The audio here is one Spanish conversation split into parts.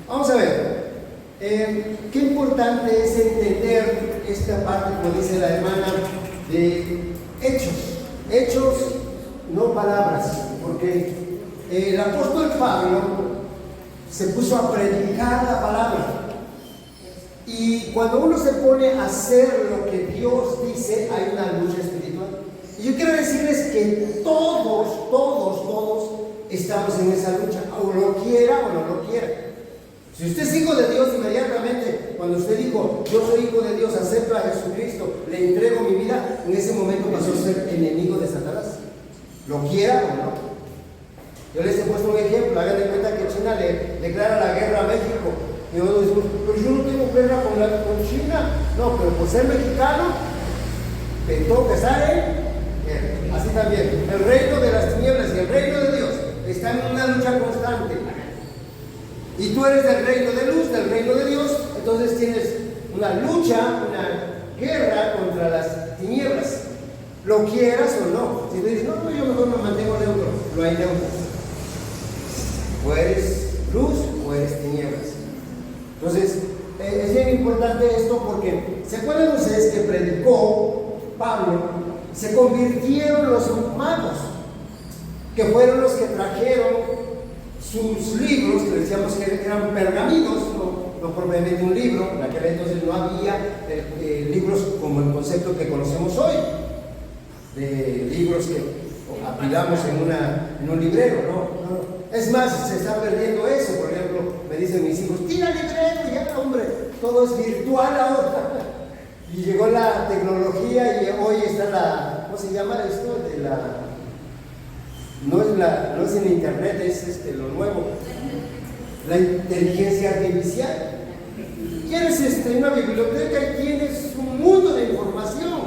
Vamos a ver, qué importante es entender esta parte, como dice la hermana, de hechos, no palabras, porque el apóstol Pablo se puso a predicar la palabra. Y cuando uno se pone a hacer lo que Dios dice, hay una lucha espiritual. Y yo quiero decirles que todos estamos en esa lucha, o lo quiera o no lo quiera. Si usted es hijo de Dios, inmediatamente, cuando usted dijo, yo soy hijo de Dios, acepto a Jesucristo, le entrego mi vida, en ese momento pasó a ser enemigo de Satanás. Lo quiera o no. Yo les he puesto un ejemplo, hagan de cuenta que China le declara la guerra a México. Y nosotros decimos, pero yo no tengo guerra con China. No, pero por ser mexicano, te toca estar en. Así también, el reino de las tinieblas y el reino de Dios están en una lucha constante. Y tú eres del reino de luz, del reino de Dios, entonces tienes una lucha, una guerra contra las tinieblas. Lo quieras o no. Si tú dices, no, yo mejor me mantengo neutro, no hay neutros. O eres luz o eres tinieblas. Entonces, es bien importante esto porque, ¿se acuerdan ustedes que predicó Pablo? Se convirtieron los magos, que fueron los que trajeron sus libros, que decíamos que eran pergaminos, no propiamente un libro. En aquel entonces no había libros como el concepto que conocemos hoy, de libros que apilamos en un librero, ¿no? Es más, se está perdiendo eso. Por ejemplo, me dicen mis hijos, tira el librero, ya hombre, todo es virtual ahora. Y llegó la tecnología y hoy está la, ¿cómo se llama esto? No es en internet, es lo nuevo, la inteligencia artificial. Tienes una biblioteca y tienes un mundo de información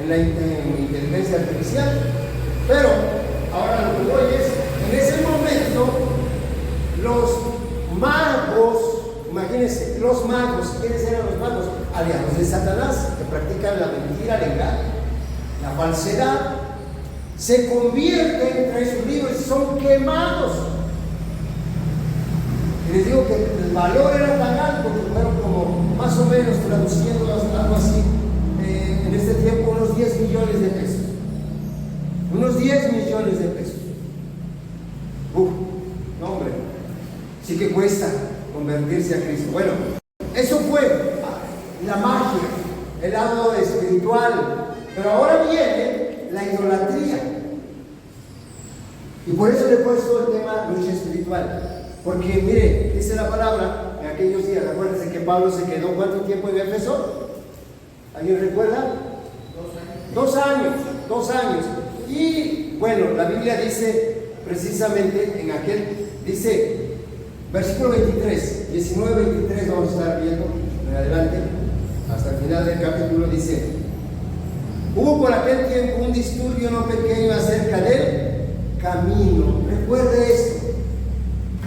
en inteligencia artificial. Pero ahora lo que voy es, en ese momento, los magos, imagínense, los magos, ¿quiénes eran los magos? Aliados de Satanás, que practican la mentira, el engaño, la falsedad. Se convierten, traen sus libros y son quemados. Y les digo que el valor era tan alto que fueron como, más o menos, traduciendo algo así, en este tiempo unos 10 millones de pesos. Unos 10 millones de pesos. No, hombre, sí que cuesta convertirse a Cristo. Bueno, eso fue la magia, el lado espiritual. Pero ahora viene la idolatría. Y por eso le he puesto el tema lucha espiritual. Porque mire, dice la palabra en aquellos días, acuérdense que Pablo se quedó ¿cuánto tiempo en Éfeso? ¿Alguien recuerda? 2 años. 2 años. Y bueno, la Biblia dice precisamente en aquel, dice, versículo 23, 19-23, vamos a estar viendo en adelante, hasta el final del capítulo, dice: hubo por aquel tiempo un disturbio no pequeño acerca del camino. Recuerde esto,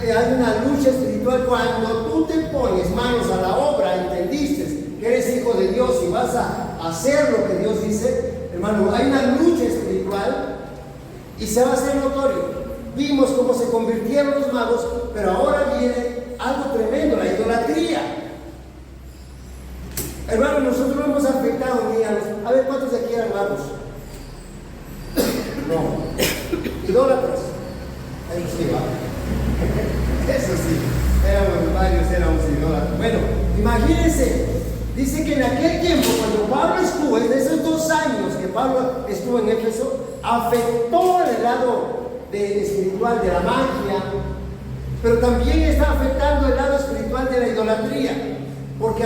que hay una lucha espiritual. Cuando tú te pones manos a la obra, entendiste que eres hijo de Dios y vas a hacer lo que Dios dice, hermano, hay una lucha espiritual y se va a hacer notorio. Vimos cómo se convirtieron los magos, pero ahora viene algo tremendo, la idolatría. Hermano, nosotros no hemos afectado ni a los... A ver, ¿cuántos de aquí eran magos? No. Idólatras. Eso sí, va. Eso sí. Éramos idólatras. Bueno, imagínense. Dice que en aquel tiempo, cuando Pablo estuvo, en esos 2 años que Pablo estuvo en Éfeso, afectó el lado espiritual de la magia, pero también está afectando el lado espiritual de la idolatría. Porque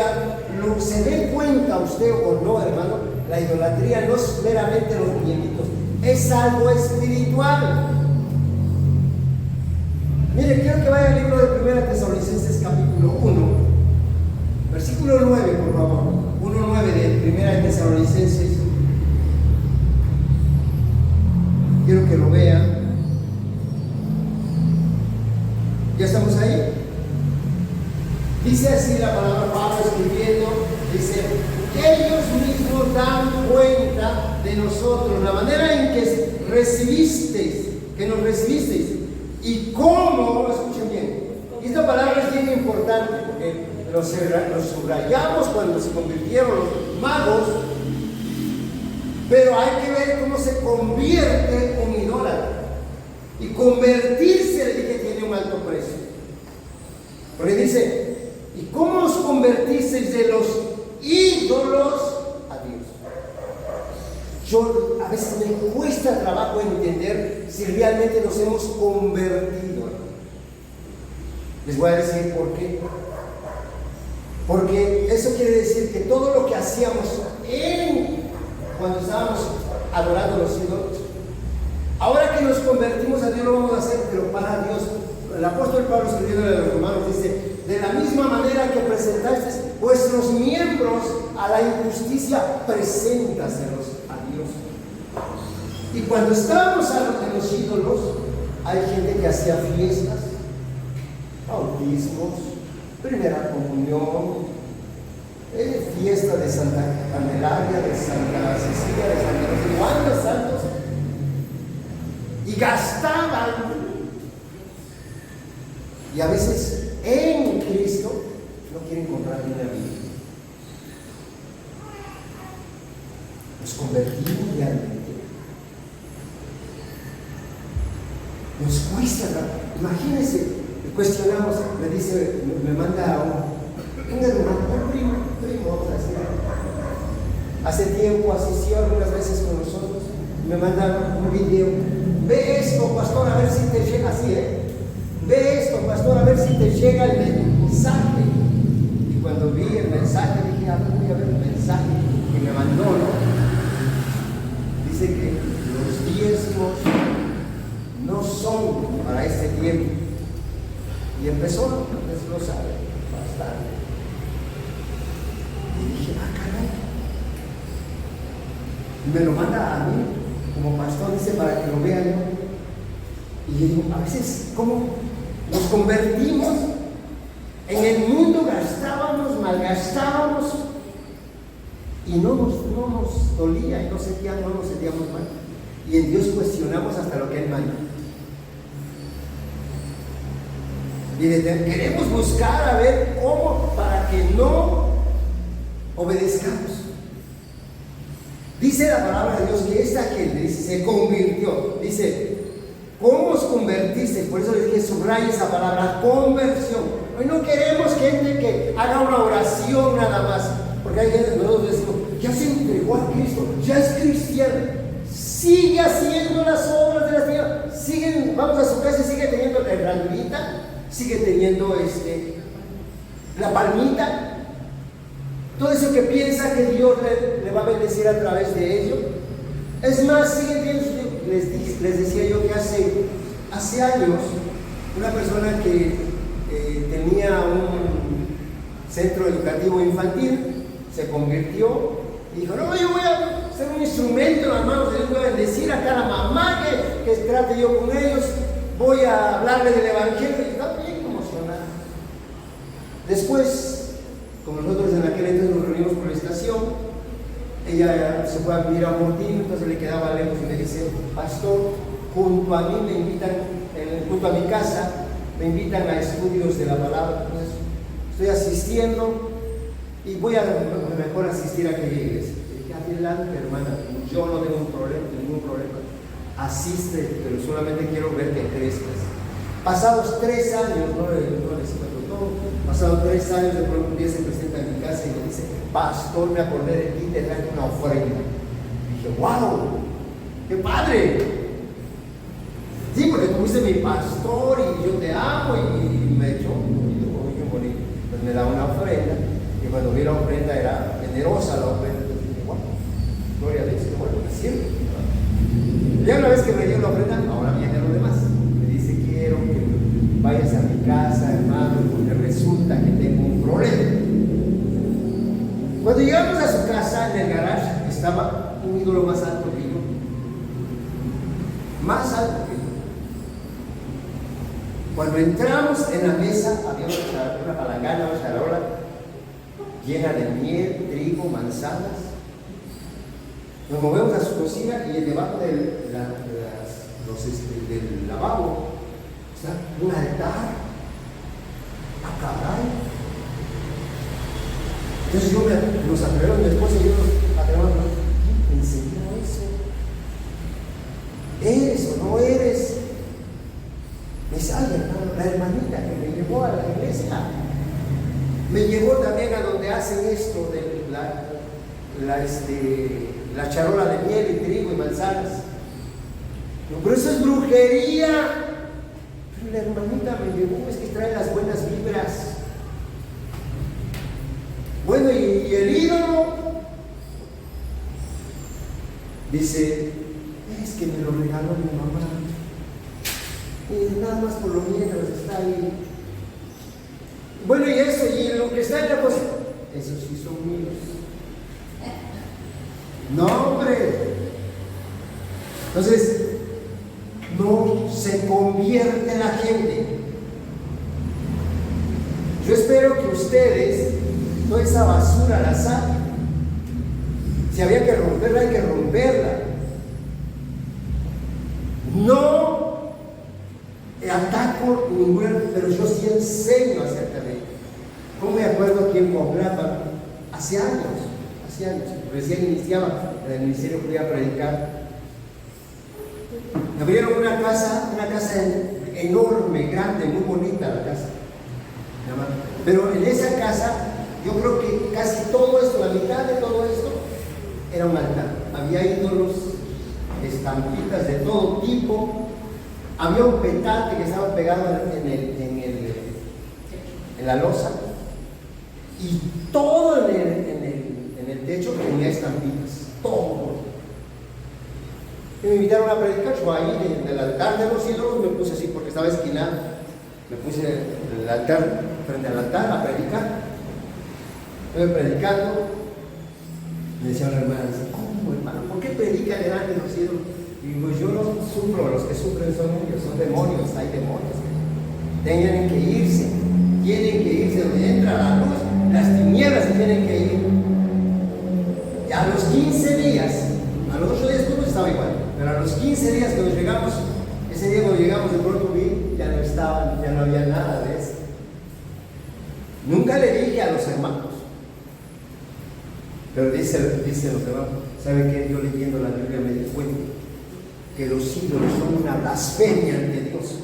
se dé cuenta usted o no, hermano, la idolatría no es meramente los muñequitos, es algo espiritual. Mire, quiero que vaya al libro de 1 Tesalonicenses capítulo 1, versículo 9, por favor. 1:9 de 1 Tesalonicenses. Quiero que lo vean. ¿Ya estamos ahí? Dice así la palabra Pablo escribiendo, dice: ellos mismos dan cuenta de nosotros, la manera en que nos recibisteis, y cómo, escuchen bien, esta palabra es los subrayamos cuando se convirtieron los magos, pero hay que ver cómo se convierte en idólatra. Y convertirse, le dije, tiene un alto precio. Porque dice, ¿y cómo os convertisteis de los ídolos a Dios? Yo a veces me cuesta trabajo entender si realmente nos hemos convertido. Les voy a decir por qué. Porque eso quiere decir que todo lo que hacíamos cuando estábamos adorando a los ídolos, ahora que nos convertimos a Dios lo vamos a hacer, pero para Dios. El apóstol Pablo, escribiendo a los romanos, dice: de la misma manera que presentasteis vuestros miembros a la injusticia, preséntaselos a Dios. Y cuando estábamos en los ídolos, hay gente que hacía fiestas, bautismos, primera comunión, fiesta de Santa Candelaria, de Santa Cecilia, de Santa Rosa, ¿cuántos santos? Y gastaban. Y a veces en Cristo no quieren comprar ni una vida. Nos convertimos realmente. Nos cuesta. Imagínense, cuestionamos, me dice, me manda un hermano, un primo, hace tiempo asistió algunas veces con nosotros, me manda un video. Ve esto, pastor, a ver si te llega así, Ve esto, pastor, a ver si te llega el mensaje. Y cuando vi el mensaje, dije, voy a ver el mensaje que me mandó, ¿no? Dice que los diezmos no son para este tiempo. Y empezó a desglosar bastante. Y dije, caray. Y me lo manda a mí, como pastor, dice, para que lo vean, ¿no? Y yo digo, a veces, ¿cómo nos convertimos? En el mundo gastábamos, malgastábamos, y no nos dolía, y no nos sentíamos mal. Y en Dios cuestionamos hasta lo que Él manda. Y queremos buscar a ver cómo, para que no obedezcamos. Dice la palabra de Dios que esta gente, dice, se convirtió. Dice, ¿cómo os convertiste? Por eso les dije, subraya esa palabra, conversión. Hoy no queremos gente que haga una oración nada más, porque hay gente que nosotros decimos, ya se entregó a Cristo, ya es cristiano, sigue haciendo las obras de la Señora, vamos a su casa y sigue teniendo la ranurita, sigue teniendo la palmita, todo eso que piensa que Dios le va a bendecir a través de ello. Es más, siguen teniendo. Les decía yo que hace años una persona que tenía un centro educativo infantil se convirtió y dijo, no, yo voy a ser un instrumento en las manos de Dios, voy a bendecir a cada mamá que trate yo con ellos, voy a hablarle del evangelio, y estaba bien emocionada. Después, como nosotros en aquel entonces nos reunimos por la estación, ella se fue a vivir a Mortín, entonces le quedaba lejos y me dice, pastor, junto a mí me invitan, junto a mi casa, me invitan a estudios de la palabra. Entonces, estoy asistiendo y voy a mejor asistir a aquella iglesia. Dije, adelante, hermana, yo no tengo ningún problema. Asiste, pero solamente quiero ver que crezcas. Pasados 3 años, no les cuento todo, pasados 3 años, de pronto un día se presenta en mi casa y me dice, pastor, me acordé de ti, te traje una ofrenda. Dije, wow, qué padre. Sí, porque tú fuiste mi pastor y yo te amo, y me echó un bonito, muy bonito. Pues me da una ofrenda, y cuando vi la ofrenda era generosa la ofrenda. Entonces dije, wow, gloria a Dios, qué bueno, me sirve. Ya una vez que me dio la ofrenda, ahora viene lo demás. Me dice, quiero que vayas a mi casa, hermano, porque resulta que tengo un problema. Cuando llegamos a su casa, en el garage, estaba un ídolo más alto que yo. Más alto que yo. Cuando entramos en la mesa, había una palangana, una charola llena de miel, trigo, manzanas. Nos movemos a su cocina y debajo del lavabo está un altar. ¡Ah, caray! Entonces nos atrevemos, mi esposa y yo nos atrevemos. ¿Quién te enseñó eso? ¿Eres o no eres? Me dice, ay, hermano, la hermanita que me llevó a la iglesia, me llevó también a donde hacen esto de la charola de miel y trigo y manzanas. No, pero eso es brujería. Pero la hermanita me llevó, es que trae las buenas vibras. Bueno, y el ídolo dice, es que me lo regaló mi mamá. Y nada más por lo mientras está ahí. Bueno, y eso, y lo que está en la cosa, esos sí son míos. No, hombre. Entonces, no se convierte la gente. Yo espero que ustedes toda esa basura la saquen. Si había que romperla, hay que romperla. No ataco ninguna, pero yo sí enseño acerca de ello. Como me acuerdo aquí en Coahuila, hace años, recién iniciaba en el ministerio que iba a predicar. Me abrieron una casa enorme, grande, muy bonita la casa. Pero en esa casa, yo creo que casi todo esto, la mitad de todo esto, era un altar. Había ídolos, estampitas de todo tipo. Había un petate que estaba pegado en la losa. Y todo en el techo tenía estampitas. Todo. Y me invitaron a predicar. Yo ahí en el altar de los ídolos me puse así porque estaba esquinado. Me puse en el altar, frente al altar, a predicar. Estuve predicando. Me decía una hermana, ¿cómo, hermano? ¿Por qué predica delante de los ídolos? Y digo, yo no sufro, los que sufren son ellos, son demonios, hay demonios. Tienen que irse donde entra la luz, las tinieblas se tienen que ir. Y a los 15 días, a los 8 días todo estaba igual, pero a los 15 días que nos llegamos, ese día cuando llegamos de pronto vi, ya no había nada de eso. Nunca le dije a los hermanos, pero dice los hermanos, ¿sabe qué? Yo leyendo la Biblia me di cuenta que los ídolos son una blasfemia ante Dios.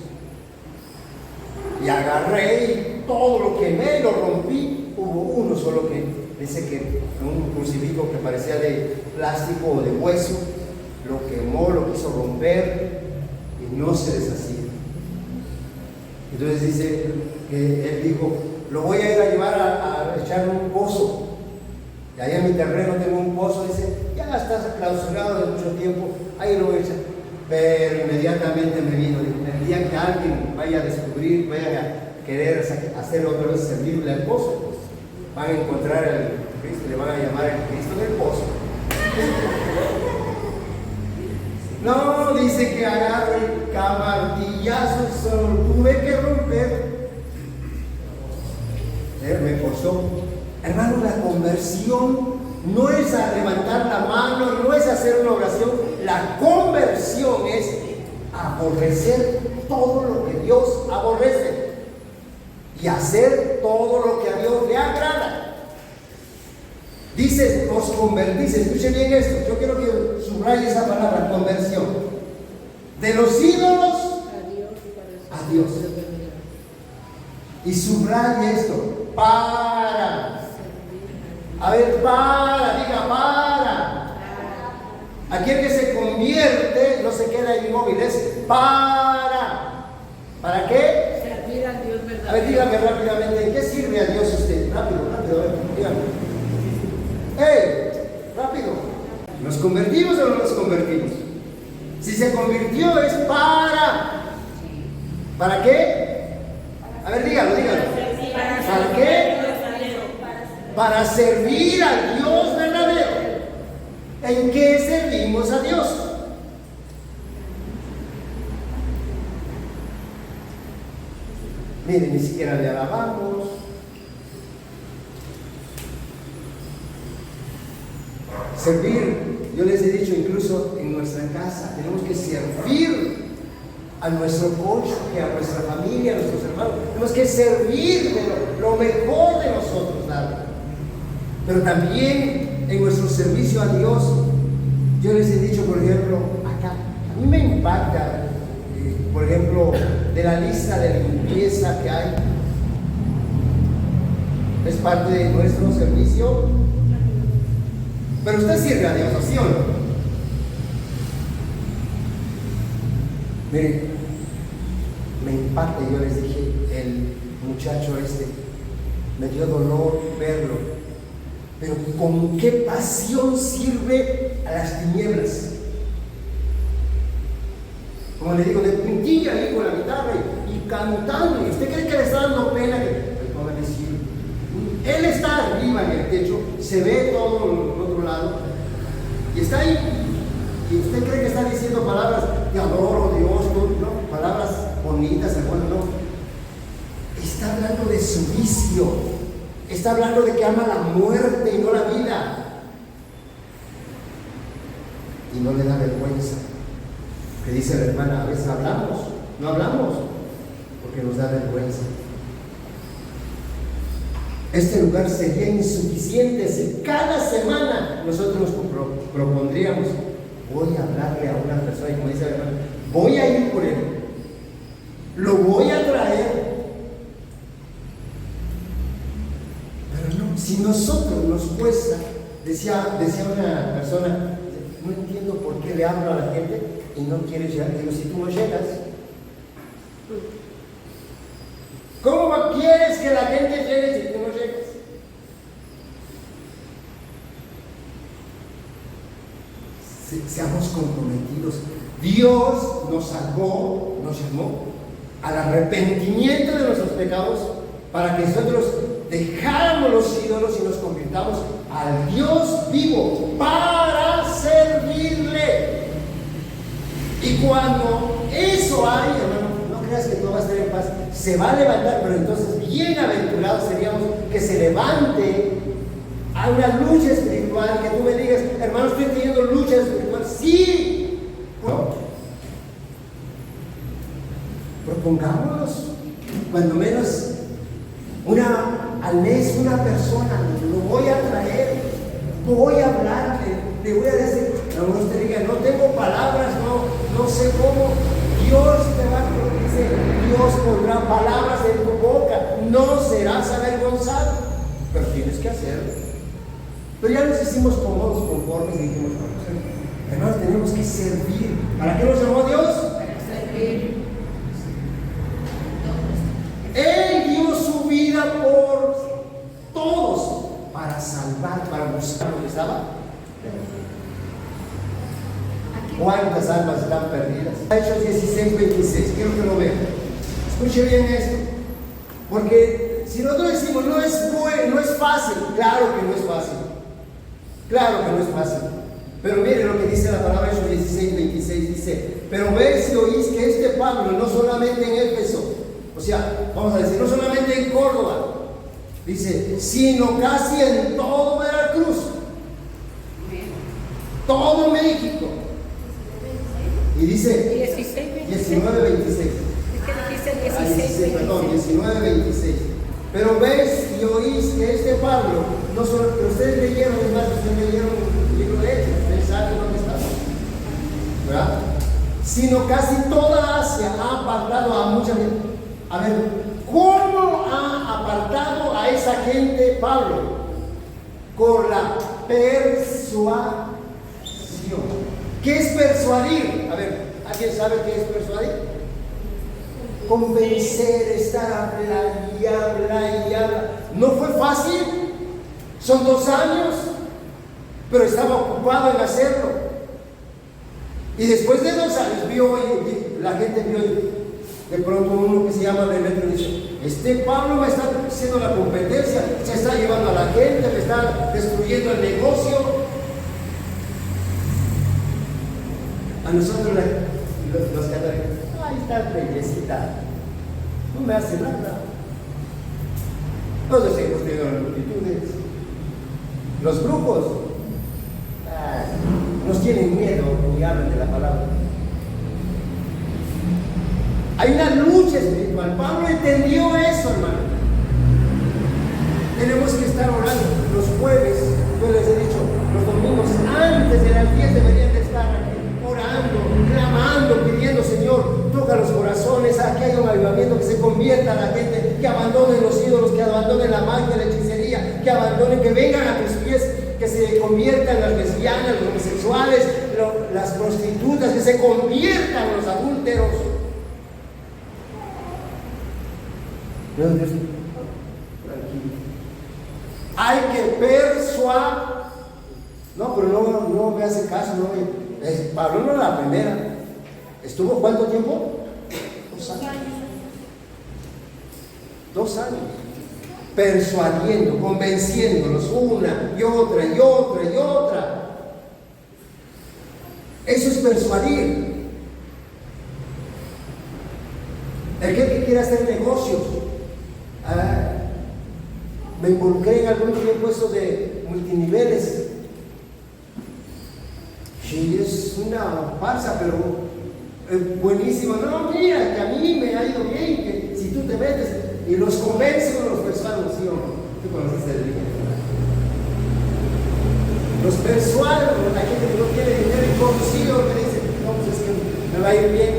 Y agarré y todo lo quemé y lo rompí. Hubo uno solo que dice que un crucifijo que parecía de plástico o de hueso, lo quemó, lo quiso romper y no se deshacía. Entonces dice que él dijo, lo voy a ir a llevar a echar un pozo. Y ahí en mi terreno tengo un pozo, dice, ya estás clausurado de mucho tiempo, ahí lo voy a echar. Pero inmediatamente me vino, el día que alguien vaya a descubrir, vaya a querer hacer otra vez servirle al pozo, pues van a encontrar el Cristo, le van a llamar el Cristo del pozo. No, dice que agarre camartillazos, solo tuve que romper. Me costó. Hermano, la conversión no es a levantar la mano, no es hacer una oración. La conversión es aborrecer todo lo que Dios aborrece y hacer todo lo que a Dios le agrada. Dice, os convertís, escuchen bien esto, yo quiero que subraye esa palabra, conversión. De los ídolos a Dios. Y subraye esto, para. A ver, diga para. Aquel que se convierte no se queda inmóvil, es para. ¿Para qué? Servir a Dios verdadero. A ver, dígame rápidamente, ¿en qué sirve a Dios usted? Rápido, a ver, dígame. Rápido. ¿Nos convertimos o no nos convertimos? Si se convirtió es para. ¿Para qué? A ver, dígalo. ¿Para qué? Para servir al Dios verdadero. ¿En qué servimos a Dios? Miren, ni siquiera le alabamos. Servir, yo les he dicho incluso en nuestra casa, tenemos que servir a nuestro cónyuge, a nuestra familia, a nuestros hermanos. Tenemos que servir de lo mejor de nosotros, darle. Pero también en nuestro servicio a Dios, yo les he dicho, por ejemplo, acá, a mí me impacta, por ejemplo, de la lista de limpieza que hay, es parte de nuestro servicio, pero usted sirve a Dios, ¿sí o no? Miren, me impacta, yo les dije, el muchacho me dio dolor verlo, pero con qué pasión sirve a las tinieblas. Como le digo, de puntilla ahí con la guitarra y cantando, y usted cree que le está dando pena que el pobre decir. Él está arriba en el techo, se ve todo el otro lado, y está ahí. Y usted cree que está diciendo palabras de adoro Dios, no, palabras bonitas, hermano, no. Está hablando de su vicio, está hablando de que ama la muerte y no la vida. Y no le da vergüenza. Que dice la hermana, a veces hablamos, no hablamos, porque nos da vergüenza. Este lugar sería insuficiente si cada semana nosotros nos propondríamos, voy a hablarle a una persona, y como dice la hermana, voy a ir por él, lo voy a traer. Pero no, si nosotros nos cuesta, decía una persona, no entiendo por qué le hablo a la gente y no quiere llegar. Digo, si tú no llegas, ¿cómo quieres que la gente llegue si tú no llegas? Seamos comprometidos. Dios nos salvó, nos llamó al arrepentimiento de nuestros pecados para que nosotros dejáramos los ídolos y nos convirtamos al Dios vivo para servirle. Y cuando eso hay, hermano, no creas que todo va a estar en paz, se va a levantar, pero entonces bienaventurados seríamos que se levante a una lucha espiritual, que tú me digas, hermano, estoy teniendo lucha espiritual. Sí, ¿no? Propongámonos, cuando menos al mes, una persona, lo voy a traer, voy a hablarle, le voy a decir, no usted diga, no tengo palabras, no sé cómo. Dios te va a decir, Dios pondrá palabras en tu boca, no serás avergonzado, pero tienes que hacerlo. Pero ya nos hicimos cómodos, conformes y dijimos, no, hermanos, tenemos que servir. ¿Para qué nos llamó Dios? Para servir. Él dio su vida por todos, para salvar, para buscar lo que estaba. ¿Cuántas almas están perdidas? Hechos 16:26, quiero que lo vean. Escuche bien esto, porque si nosotros decimos no es bueno, no es fácil, claro que no es fácil. Claro que no es fácil. Pero mire lo que dice la palabra Hechos 16:26, dice, pero veis y oís que este Pablo, no solamente en Éfeso, o sea, vamos a decir, no solamente en Córdoba, dice, sino casi en todo Veracruz, todo México. Y dice 19:26. Perdón, 19:26. Pero veis y oís que este Pablo, no solo, pero ustedes leyeron, ustedes leyeron el libro de Hechos, ustedes saben dónde está, ¿verdad? Sino casi toda Asia ha apartado a mucha gente. A ver, ¿cómo ha apartado a esa gente Pablo? Con la persuasión. ¿Qué es persuadir? A ver, ¿alguien sabe qué es persuadir? Convencer, estar habla y habla y habla. No fue fácil, son 2 años, pero estaba ocupado en hacerlo. Y después de 2 años la gente vio, de pronto uno que se llama Demetrio dice, este Pablo me está haciendo la competencia, se está llevando a la gente, me está destruyendo el negocio. A nosotros los católicos, ahí está bellecita, no me hace nada. Nosotros hemos tenido las multitudes. Los brujos nos tienen miedo y hablan de la palabra. Hay una lucha espiritual. Pablo entendió eso, hermano. Tenemos que estar orando. Los jueves, yo les he dicho, los domingos antes de las 10 deberían de estar aquí, orando, clamando, pidiendo, Señor, toca los corazones, aquí hay un avivamiento, que se convierta la gente, que abandonen los ídolos, que abandonen la magia, la hechicería, que abandonen, que vengan a tus pies, que se conviertan las lesbianas, los homosexuales, las prostitutas, que se conviertan los adúlteros. Dios, tranquilo. Hay que persuadir. No, pero no me hace caso. No, Pablo no era la primera. ¿Estuvo cuánto tiempo? 2 años. 2 años. Persuadiendo, convenciéndolos una y otra y otra y otra. Eso es persuadir. El que quiere hacer negocios. Me involucré en algún tiempo eso de multiniveles. Sí, es una farsa, pero buenísimo. No, mira, que a mí me ha ido bien, que si tú te metes y los convences o los persuades, ¿sí o no? Tú conoces el día. Los persuades, la gente que no quiere dinero y consigo, que dice, no, pues es que me va a ir bien.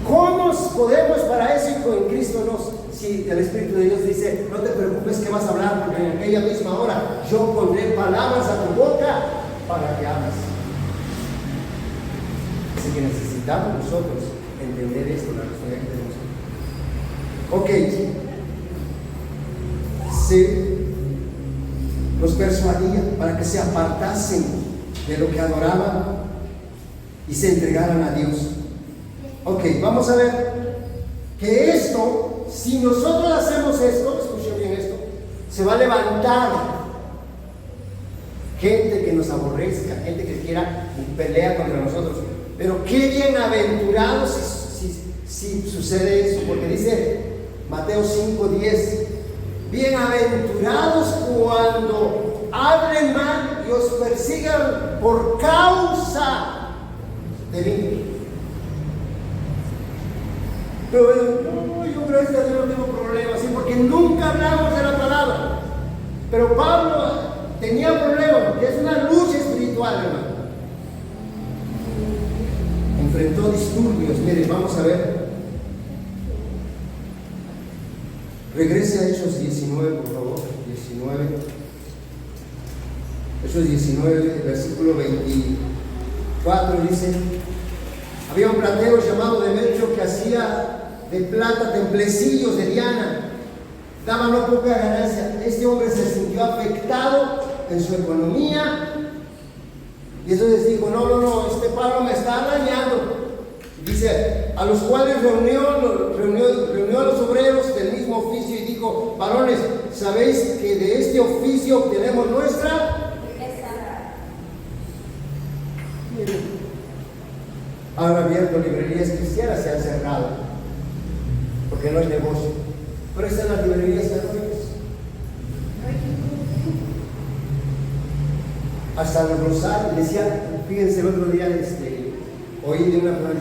¿Cómo podemos para eso y con Cristo nos? Si el Espíritu de Dios dice, no te preocupes que vas a hablar, porque en aquella misma hora yo pondré palabras a tu boca para que hables. Así que necesitamos nosotros entender esto, la responsabilidad que tenemos. Ok. Sí. Los persuadía para que se apartasen de lo que adoraban y se entregaran a Dios. Ok, vamos a ver que esto, si nosotros hacemos esto, escuchen bien esto, se va a levantar gente que nos aborrezca, gente que quiera y pelea contra nosotros. Pero qué bienaventurados si sucede eso, porque dice Mateo 5:10, bienaventurados cuando hablen mal y os persigan por causa de mí. Pero no, yo gracias a Dios no tengo problemas, ¿sí? Porque nunca hablamos de la palabra. Pero Pablo tenía problemas, porque es una lucha espiritual, hermano. Enfrentó disturbios. Miren, vamos a ver. Regrese a Hechos 19, por favor. 19. Hechos 19, versículo 24 dice: había un platero llamado Demetrio que hacía de plata templecillos de Diana, daba no poca ganancia. Este hombre se sintió afectado en su economía y entonces dijo, no, este Pablo me está dañando. Dice, a los cuales reunió a los obreros del mismo oficio y dijo, varones, ¿sabéis que de este oficio obtenemos nuestra? Han abierto librerías cristianas, se han cerrado, porque no es negocio. Pero están las librerías católicas. Hasta los rosarios, decía, fíjense, el otro día oí de una persona,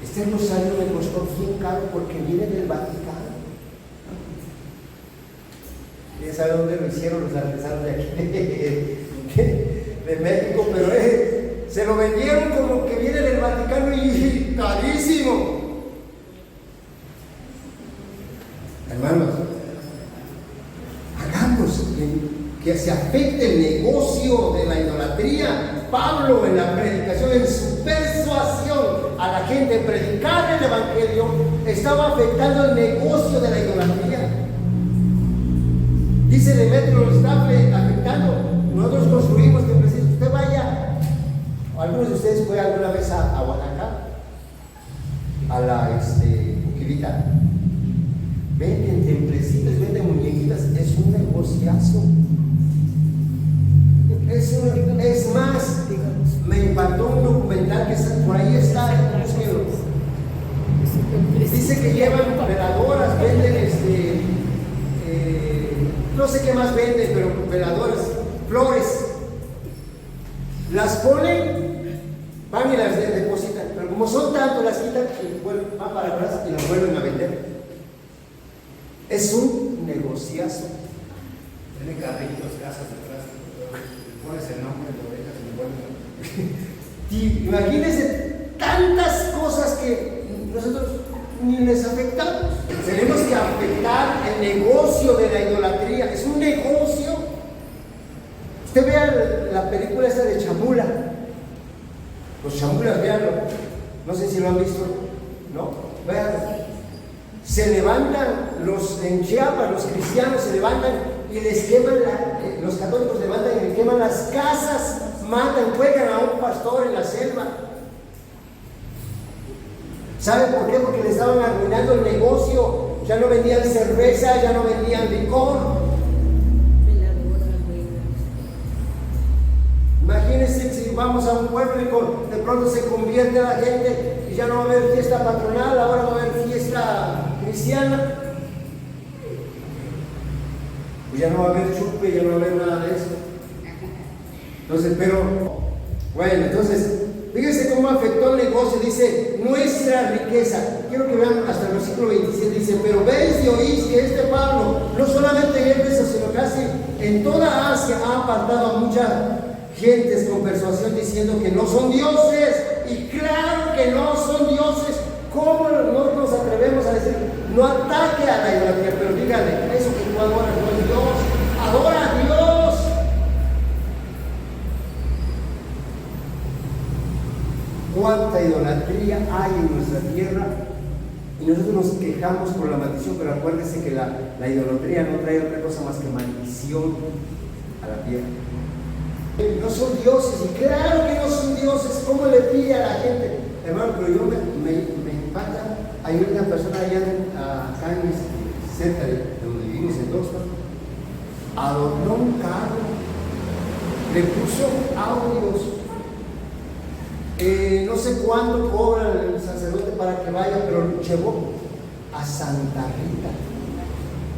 este rosario me costó bien caro porque viene del Vaticano. ¿Quién sabe dónde lo hicieron los artesanos de aquí, de México? Pero se lo vendieron como que viene del Vaticano y carísimo. Hermanos, hagamos que se afecte el negocio de la idolatría. Pablo en la predicación, en su persuasión a la gente, predicar el evangelio, estaba afectando el negocio de la idolatría. Dice Demetrio, lo está afectando. Nosotros construimos templecitos. Usted vaya, algunos de ustedes fue alguna vez a Oaxaca, a la Uquivita. Venden templecitos, venden muñequitas, es un negociazo. Es más, me impactó un documental que por ahí está, dice que llevan veladoras, venden no sé qué más venden, pero veladoras, flores, las ponen, van y las depositan, pero como son tanto, las quitan y van para atrás y las vuelven a vender. Es un negociazo. Tiene carritos, casas detrás, pones el nombre, lo dejas en el vuelo. Imagínense tantas cosas que nosotros ni les afectamos. Tenemos que afectar el negocio de la idolatría. Es un negocio. Usted vea la película esa de Chamula. Los chamulas, véanlo. No sé si lo han visto, ¿no? Véanlo. Se levantan en Chiapas, los cristianos se levantan y les queman, los católicos levantan y les queman las casas, matan, juegan a un pastor en la selva. ¿Saben por qué? Porque le estaban arruinando el negocio. Ya no vendían cerveza, ya no vendían licor. Imagínense si vamos a un pueblo y de pronto se convierte la gente y ya no va a haber fiesta patronal, ahora va a haber fiesta cristiana. Y ya no va a haber chupe, ya no va a haber nada de eso. Entonces, pero, bueno, entonces, fíjense cómo afectó el negocio. Dice, nuestra riqueza. Quiero que vean hasta el versículo 27. Dice, pero veis y oís que este Pablo, no solamente en Éfeso, sino casi en toda Asia, ha apartado a muchas gentes con persuasión diciendo que no son dioses. Y claro que no son dioses. ¿Cómo no nos atrevemos a decir, no ataque a la idolatría? Pero dígale, eso que tú adoras no es Dios, adora a Dios. Cuánta idolatría hay en nuestra tierra y nosotros nos quejamos por la maldición, pero acuérdense que la idolatría no trae otra cosa más que maldición a la tierra. No son dioses, y claro que no son dioses. ¿Cómo le pide a la gente? Hermano, pero yo me impacta. Hay una persona allá acá cerca de donde vivimos en Tuxpan, adornó un carro, le puso audios. No sé cuánto cobra el sacerdote para que vaya, pero lo llevó a Santa Rita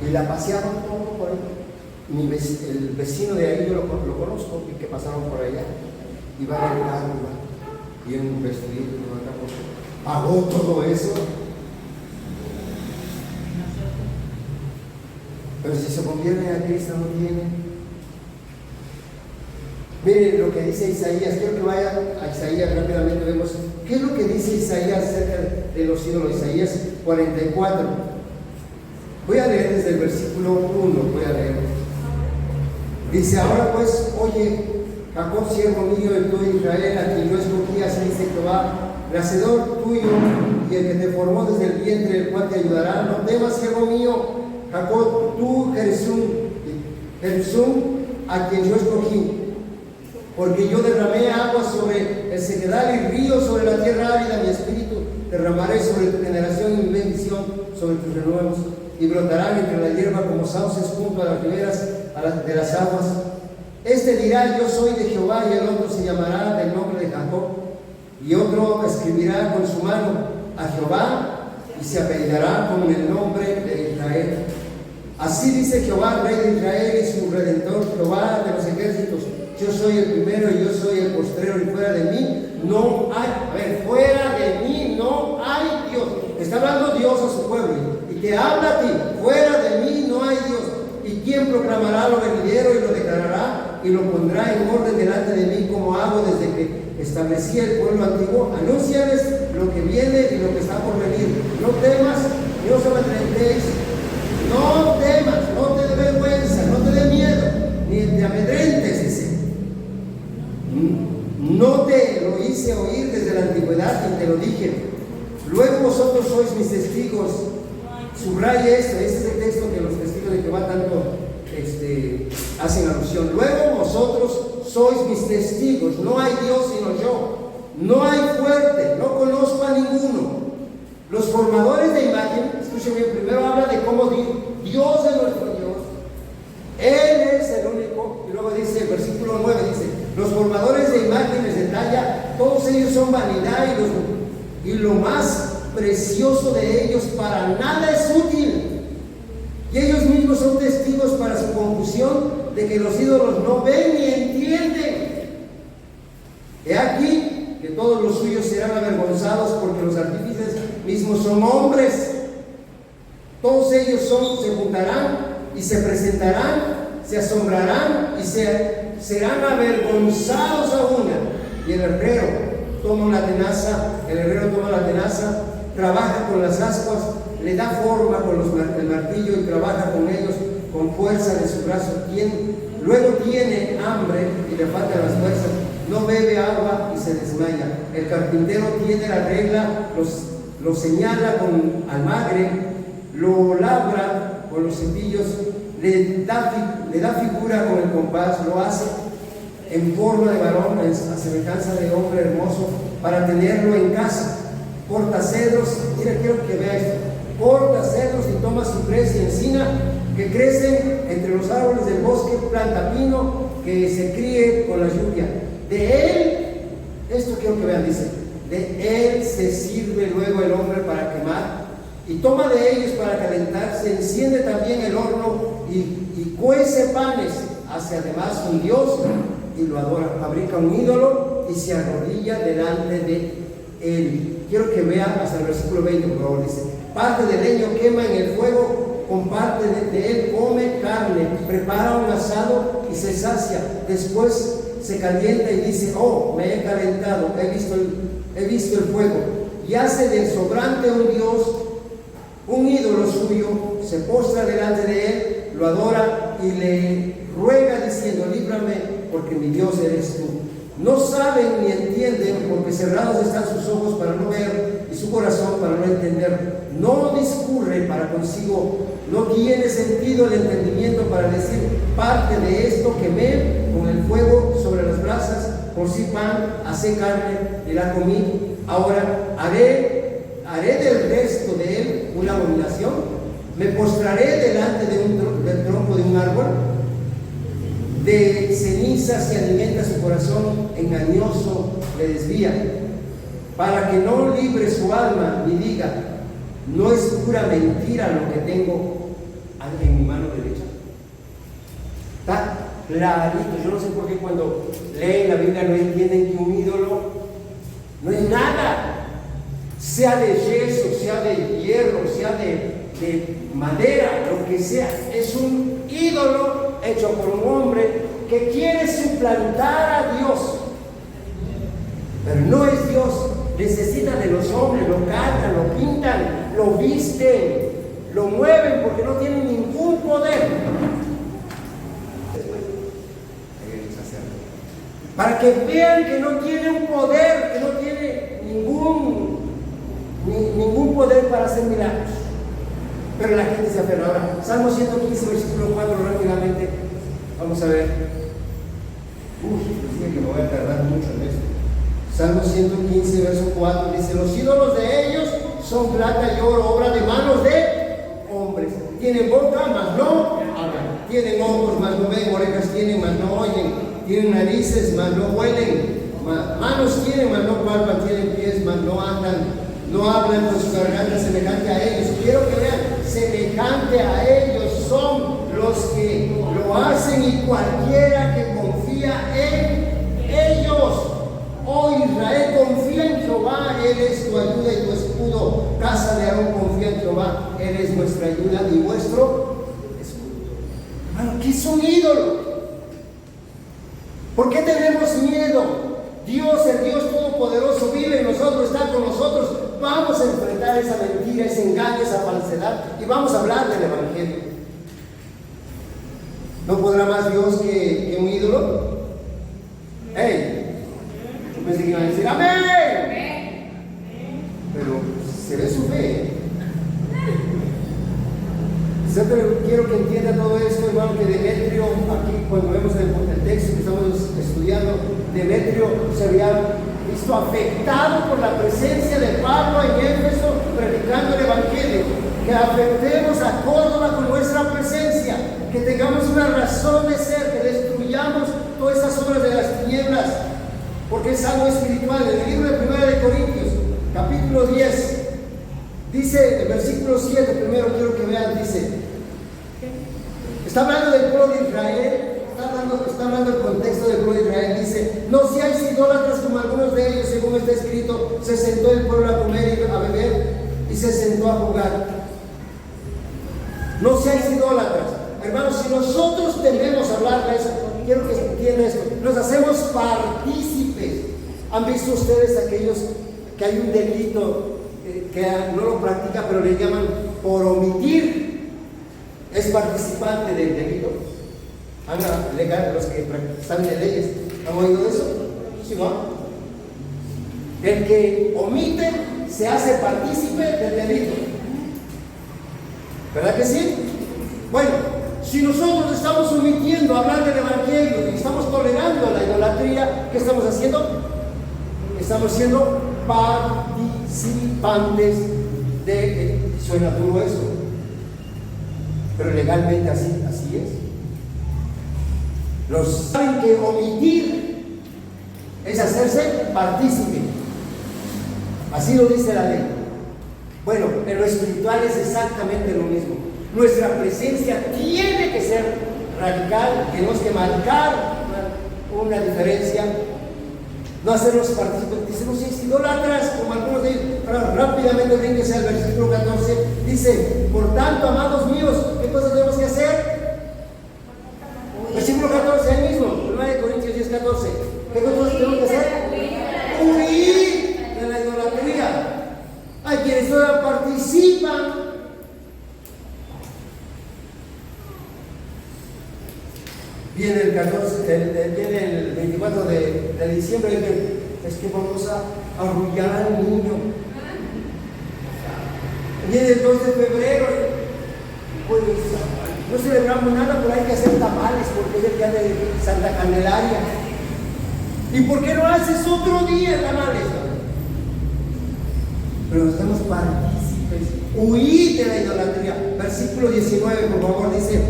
y la pasearon todo por ahí. El vecino de ahí yo lo conozco y que pasaron por allá, iba a el carro, y en un vestido, pagó todo eso. Pero si se convierte a Cristo no tiene. Miren lo que dice Isaías. Quiero que vayan a Isaías rápidamente. Vemos qué es lo que dice Isaías acerca de los ídolos. Isaías 44. Voy a leer desde el versículo 1. Voy a leer. Dice, ahora pues, oye, Jacob, siervo mío, el tuyo Israel, a quien yo escogí, así dice Jehová, el hacedor tuyo y el que te formó desde el vientre, el cual te ayudará. No temas, siervo mío, Jacob, tú, Jerusalén, a quien yo escogí. Porque yo derramé agua sobre el sequedal y río sobre la tierra árida. Mi espíritu derramaré sobre tu generación y mi bendición sobre tus renuevos. Y brotarán entre la hierba como sauces junto a las riberas de las aguas. Este dirá, yo soy de Jehová, y el otro se llamará del nombre de Jacob. Y otro escribirá con su mano a Jehová y se apellidará con el nombre de Israel. Así dice Jehová, Rey de Israel y su Redentor, Jehová de los ejércitos. Yo soy el primero y yo soy el postrero, y fuera de mí no hay, fuera de mí no hay Dios. Está hablando Dios a su pueblo y te habla a ti, fuera de mí no hay Dios. ¿Y quién proclamará lo venidero y lo declarará y lo pondrá en orden delante de mí como hago desde que establecí el pueblo antiguo? Anúnciales lo que viene y lo que está por venir. No temas, ni os amedrentéis. No temas, no te dé vergüenza, no te dé miedo, ni te amedrentes, dice. No te lo hice oír desde la antigüedad y te lo dije. Luego vosotros sois mis testigos. Subraye esto, este es el texto que los testigos de Jehová tanto hacen alusión. Luego vosotros sois mis testigos. No hay Dios sino yo. No hay fuerte, no conozco a ninguno. Los formadores de imagen, escuchen bien, primero habla de cómo Dios es nuestro Dios. Él es el único. Y luego dice, el versículo 9 dice, los formadores de imágenes de talla, todos ellos son vanidad y lo más precioso de ellos para nada es útil. Y ellos mismos son testigos para su confusión de que los ídolos no ven ni entienden. He aquí que todos los suyos serán avergonzados, porque los artífices mismos son hombres. Todos ellos se juntarán y se presentarán se asombrarán y serán avergonzados aún. Y el herrero toma la tenaza, trabaja con las ascuas, le da forma con el martillo y trabaja con ellos con fuerza de su brazo. Luego tiene hambre y le faltan las fuerzas, no bebe agua y se desmaya. El carpintero tiene la regla, lo señala con almagre, lo labra con los cepillos, le da figura con el compás, lo hace en forma de varón, a semejanza de hombre hermoso, para tenerlo en casa. Corta cedros, mira, quiero que vea esto, corta cedros y toma ciprés y encina que crecen entre los árboles del bosque, planta pino que se críe con la lluvia. De él, esto quiero que vean, dice, de él se sirve luego el hombre para quemar, y toma de ellos para calentarse, enciende también el horno y cuece panes, hace además un dios y lo adora, fabrica un ídolo y se arrodilla delante de él. Quiero que vean hasta el versículo 20, por favor, dice, parte del leño quema en el fuego, con parte de él come carne, prepara un asado y se sacia, después se calienta y dice, oh, me he calentado, he visto el fuego, y hace del sobrante un dios, un ídolo suyo, se postra delante de él, lo adora y le ruega diciendo, líbrame porque mi Dios eres tú. No saben ni entienden porque cerrados están sus ojos para no ver y su corazón para no entender. No discurre para consigo, no tiene sentido el entendimiento para decir, parte de esto quemé con el fuego sobre las brasas, cocí pan, asé carne y la comí. Ahora haré del resto de él una abominación, me postraré delante del tronco de un árbol, de cenizas se alimenta su corazón, engañoso le desvía, para que no libre su alma ni diga, no es pura mentira lo que tengo en mi mano derecha. Está clarito. Yo no sé por qué cuando leen la Biblia no entienden que un ídolo no es nada, sea de yeso, sea de hierro, sea de madera, lo que sea, es un ídolo hecho por un hombre que quiere suplantar a Dios, pero no es Dios, necesita de los hombres, lo cantan, lo pintan, lo visten, lo mueven porque no tienen ningún poder. Para que vean que no tiene un poder, que no tiene ningún poder para hacer milagros. Pero la gente se aferra. Ahora, Salmo 115, versículo 4, rápidamente. Vamos a ver. Decía que me voy a tardar mucho en esto. Salmo 115, verso 4, dice, los ídolos de ellos son plata y oro, obra de manos de hombres. Tienen boca, mas no hablan. Tienen ojos, mas no ven. Orejas tienen, mas no oyen. Tienen narices, mas no huelen. Manos tienen, mas no palpan. Tienen pies, mas no andan. No hablan con su garganta semejante a ellos. Quiero que vean, semejante a ellos son los que lo hacen y cualquiera que confía en ellos. Oh Israel, confía en Jehová, Él es tu ayuda y tu escudo. Casa de Aarón, confía en Jehová, Él es nuestra ayuda y vuestro escudo. Hermano, ¿qué es un ídolo? ¿Por qué tenemos miedo? Dios, el Dios Todopoderoso, vive en nosotros, está con nosotros. Vamos a enfrentar esa mentira, ese engaño, esa falsedad y vamos a hablar del Evangelio. ¿No podrá más Dios que un ídolo? ¡Hey! Yo pensé que iban a decir ¡amén! Pero se ve su fe. Siempre quiero que entienda todo esto, hermano, que Demetrio, aquí cuando vemos el texto que estamos estudiando, Demetrio se había visto afectado por la presencia de Pablo en Éfeso predicando el Evangelio. Que afectemos a Córdoba con nuestra presencia, que tengamos una razón de ser, que destruyamos todas estas obras de las tinieblas, porque es algo espiritual. En el libro de 1 de Corintios, capítulo 10, dice el versículo 7, primero quiero que vean, dice, está hablando del pueblo de Israel. Está hablando el contexto del pueblo de Israel. Dice, no seáis idólatras como algunos de ellos, según está escrito, se sentó el pueblo a comer y a beber y se sentó a jugar. No seáis idólatras. hermanos, si nosotros tememos hablar de eso, quiero que entiendan esto, nos hacemos partícipes. ¿Han visto ustedes aquellos que hay un delito que no lo practica, pero le llaman por omitir? Es participante del delito. Los que están en leyes, ¿han oído de eso? Sí, ¿no? El que omite se hace partícipe del delito. ¿Verdad que sí? Bueno, si nosotros estamos omitiendo hablar del Evangelio y estamos tolerando la idolatría, ¿qué estamos haciendo? Estamos siendo participantes de... Suena duro eso, pero legalmente así es. Saben que omitir es hacerse partícipe. Así lo dice la ley. Bueno, en lo espiritual es exactamente lo mismo. Nuestra presencia tiene que ser radical, tenemos que marcar una diferencia, no hacernos partícipes. Dicen, no sé, si idólatras, como algunos de ellos, pero rápidamente brinquese al versículo 14, dice, por tanto, amados míos, ¿qué cosas tenemos que hacer? Versículo 14, ahí mismo, 1 Corintios 10, 14. ¿Qué cosas tenemos que hacer? Huir de la idolatría. Hay quienes todavía participan. Viene el 14, viene el 24 de diciembre, es que vamos a arrullar al niño. Viene el 2 de febrero, pues no celebramos nada, pero hay que hacer tamales porque es el día de Santa Candelaria. ¿Y por qué no haces otro día tamales? Pero estamos partícipes. Huid de la idolatría. Versículo 19, por favor, dice: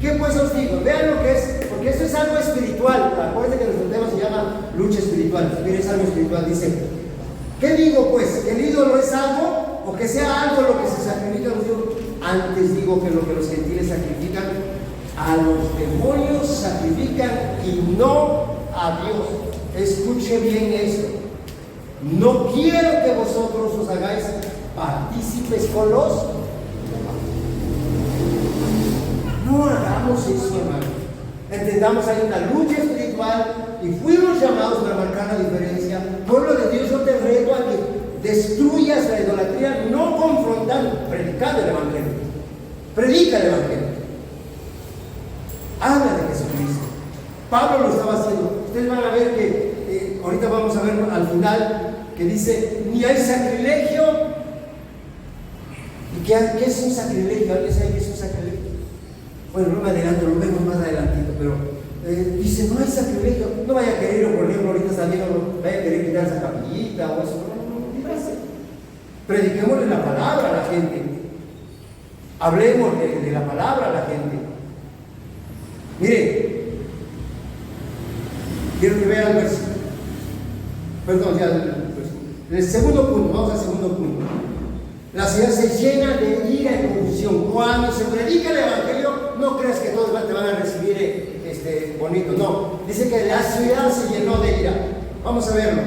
¿qué pues os digo? Vean lo que es, porque esto es algo espiritual. Acuérdense que nuestro tema se llama lucha espiritual. Mire, es algo espiritual. Dice: ¿qué digo pues? ¿Que el ídolo es algo? ¿O que sea algo lo que se sacrifica a los dioses? Antes digo que lo que los gentiles sacrifican, a los demonios sacrifican y no a Dios. Escuche bien esto. No quiero que vosotros os hagáis partícipes con los demonios. No hagamos eso, hermano. Entendamos, hay una lucha espiritual y fuimos llamados para marcar la diferencia. Pueblo de Dios, yo te reto a que destruyas la idolatría, no confrontando, predicando el Evangelio. Predica el Evangelio. Habla de Jesucristo. Pablo lo estaba haciendo. Ustedes van a ver que ahorita vamos a ver al final que dice: ni hay sacrilegio. ¿Y qué es un sacrilegio? ¿Alguien sabe qué es un sacrilegio? Bueno, no me adelanto, lo vemos más adelantito, pero dice: no hay sacrilegio. No vaya a querer, por ejemplo, ahorita saliendo, vaya a querer quitar esa capillita o eso. No, prediquémosle la palabra a la gente. Hablemos de la palabra a la gente. Mire, quiero que vean el versículo. Perdón, ya el segundo punto, vamos al segundo punto. La ciudad se llena de ira y confusión. Cuando se predica el Evangelio, no creas que todos te van a recibir bonito. No, dice que la ciudad se llenó de ira. Vamos a verlo.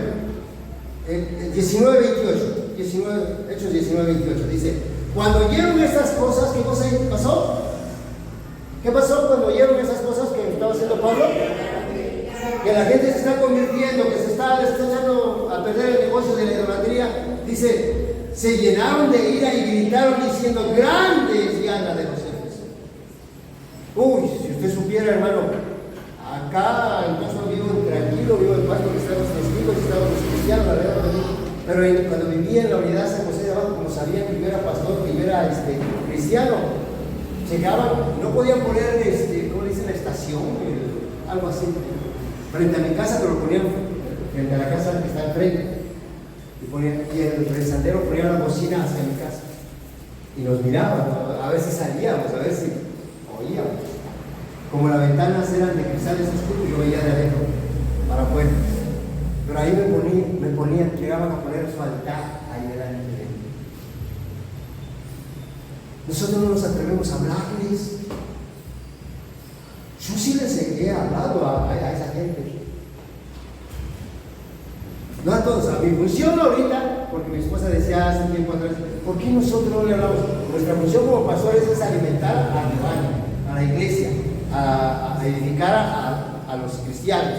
19:28. Hechos 19:28. Dice: cuando oyeron estas cosas, ¿qué cosa pasó? ¿Qué pasó cuando oyeron esas cosas que estaba haciendo Pablo? Que la gente se está convirtiendo, que se está echando a perder el negocio de la idolatría. Dice: se llenaron de ira y gritaron diciendo: grande es Diana de los Efesios. Uy, si usted supiera, hermano, acá incluso vivo tranquilo, vivo en paz porque estamos testigos, estamos cristianos, la verdad, pero cuando vivía en la unidad San José de Abajo, como sabían que yo era pastor, que yo era cristiano, llegaban, no podían poner, ¿cómo le dicen? La estación, algo así, frente a mi casa, pero lo ponían frente a la casa que está enfrente. Y el rezandero ponía la bocina hacia mi casa. Y nos miraban, a ver si salíamos, a ver si oíamos. Como las ventanas eran de cristales oscuros, yo veía de adentro para afuera. Pero ahí me ponían, llegaban a poner su altar ahí delante de él. Nosotros no nos atrevemos a hablarles. Yo sí les he hablado a esa gente. No a todos, a mi función ahorita, porque mi esposa decía hace tiempo atrás: ¿por qué nosotros no le hablamos? Nuestra función como pastores es alimentar al rebaño, a la la iglesia, a edificar a los cristianos.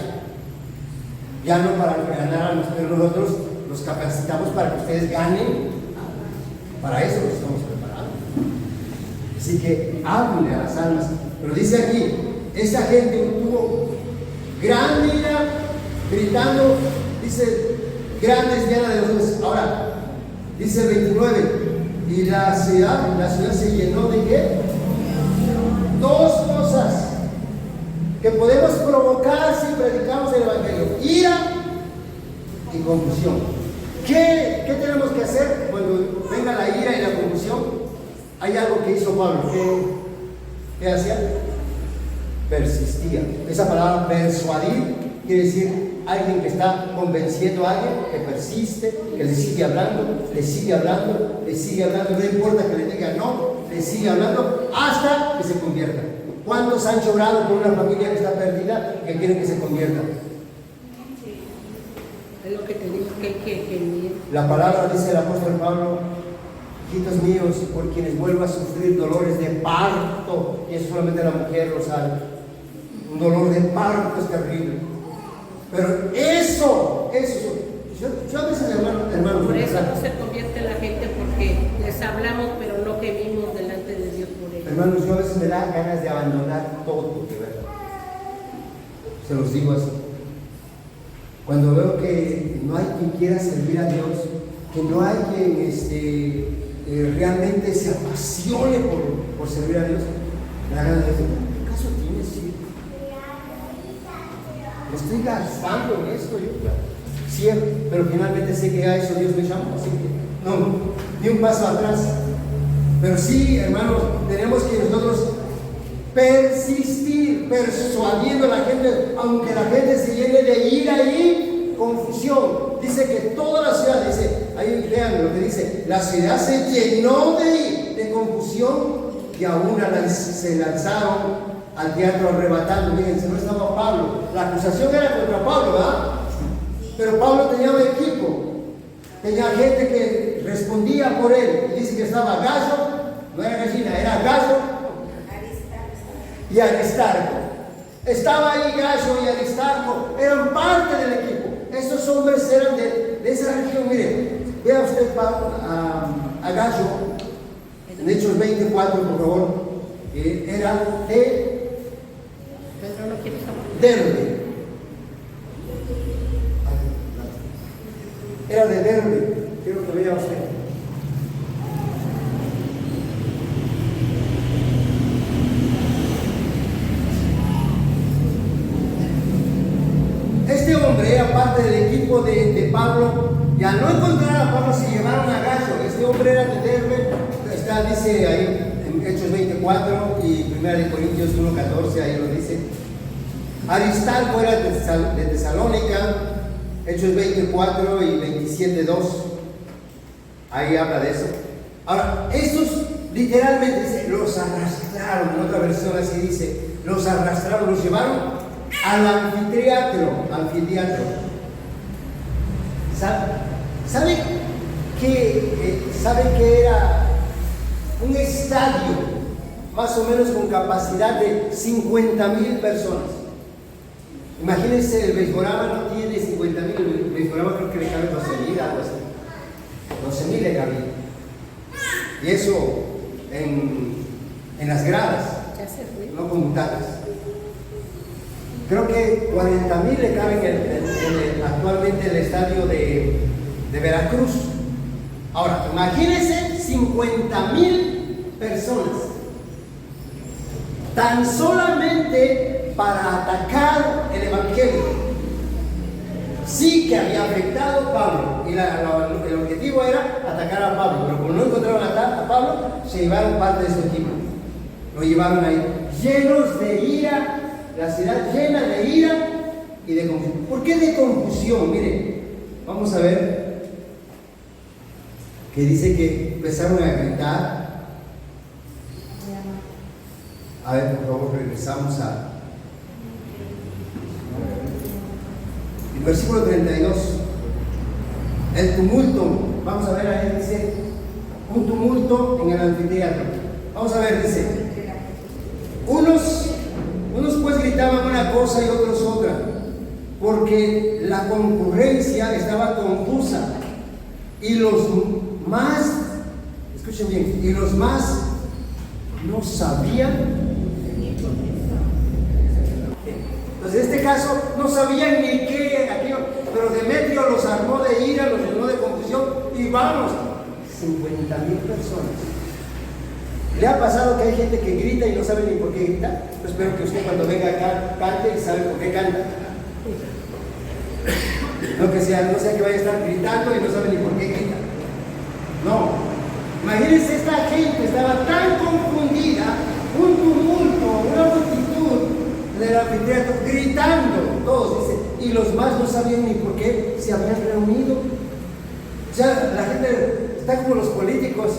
Ya no para ganar, pero nosotros los capacitamos para que ustedes ganen. Para eso los estamos preparando. Así que háblenle a las almas. Pero dice aquí, esa gente tuvo gran ira, gritando, dice, grandes diana de los dioses. Ahora, dice el 29, y la ciudad se llenó de ¿qué? Dos cosas que podemos provocar si predicamos el Evangelio: ira y confusión. ¿Qué tenemos que hacer cuando venga la ira y la confusión? Hay algo que hizo Pablo. ¿Qué hacía? Persistía. Esa palabra persuadir quiere decir alguien que está convenciendo a alguien, que persiste, que le sigue hablando, le sigue hablando, le sigue hablando, no importa que le diga no, le sigue hablando hasta que se convierta. ¿Cuántos han llorado por una familia que está perdida y que quieren que se convierta? Es lo que te digo, que La palabra dice el apóstol Pablo: hijitos míos, por quienes vuelvo a sufrir dolores de parto, y eso solamente la mujer lo sabe. Un dolor de parto es terrible. Pero eso, yo a veces, hermano, por eso no se convierte la gente, porque les hablamos, pero no gemimos delante de Dios por ellos. hermanos, yo a veces me da ganas de abandonar todo, de verdad. Se los digo así. Cuando veo que no hay quien quiera servir a Dios, que no hay quien realmente se apasione por servir a Dios, me da ganas de decir, ¿qué caso tienes? Sí. Me estoy gastando en esto, pero finalmente sé que a eso Dios me llama, así que no, ni un paso atrás. Pero sí, hermanos, tenemos que nosotros persistir, persuadiendo a la gente, aunque la gente se llene de ira y confusión. Dice que toda la ciudad, dice, ahí vean lo que dice, la ciudad se llenó de confusión, y aún se lanzaron al teatro arrebatando. Miren, si no estaba Pablo, la acusación era contra Pablo, ¿verdad? Pero Pablo tenía un equipo, tenía gente que respondía por él, y dice que estaba Gallo, no era gallina, era Gallo y Aristarco. Estaba ahí Gallo y Aristarco, eran parte del equipo. Estos hombres eran de esa región. Mire, vea usted a Gallo en Hechos 24, por favor. Era de Pedro no quiere saber. Derbe. Era de Derbe. Quiero que vea usted. Este hombre era parte del equipo de Pablo, y al no encontrar a Pablo se llevaron a Gallo. Este hombre era de Derbe, dice ahí en Hechos 24 y 1 Corintios 1:14, ahí lo dice. Aristarco era de Tesalónica, Hechos 24 y 27:2, ahí habla de eso. Ahora, estos literalmente dice, los arrastraron, en otra versión así dice, los arrastraron, los llevaron al anfiteatro. ¿Sabe que era un estadio más o menos con capacidad de 50,000 personas? Imagínense, el Beisborama no tiene 50,000, el Beisborama creo que le cabe 12,000, algo así. 12,000 le cabía. Y eso en las gradas, no con butacas. Creo que 40,000 le caben actualmente el estadio de Veracruz. Ahora, imagínense 50,000 personas, tan solamente para atacar el Evangelio. Sí que había afectado a Pablo, y el objetivo era atacar a Pablo, pero como no encontraron a Pablo, se llevaron parte de su equipo. Lo llevaron ahí, llenos de ira, la ciudad llena de ira y de confusión. ¿Por qué de confusión? Miren, vamos a ver que dice que empezaron a gritar. A ver, por favor, regresamos el versículo 32. El tumulto, vamos a ver ahí, dice, un tumulto en el anfiteatro. Vamos a ver, dice, unos una cosa y otros otra, porque la concurrencia estaba confusa y los más, escuchen bien, y los más no sabían. Entonces, en este caso, no sabían ni qué aquello, pero Demetrio los armó de ira, los llenó de confusión y vamos, 50,000 personas. ¿Le ha pasado que hay gente que grita y no sabe ni por qué grita? Yo espero que usted cuando venga acá cante y sabe por qué canta. No sea que vaya a estar gritando y no sabe ni por qué grita. No. Imagínense, esta gente estaba tan confundida, un tumulto, una multitud del anfiteatro gritando, todos dicen, y los más no sabían ni por qué se habían reunido. O sea, la gente está como los políticos.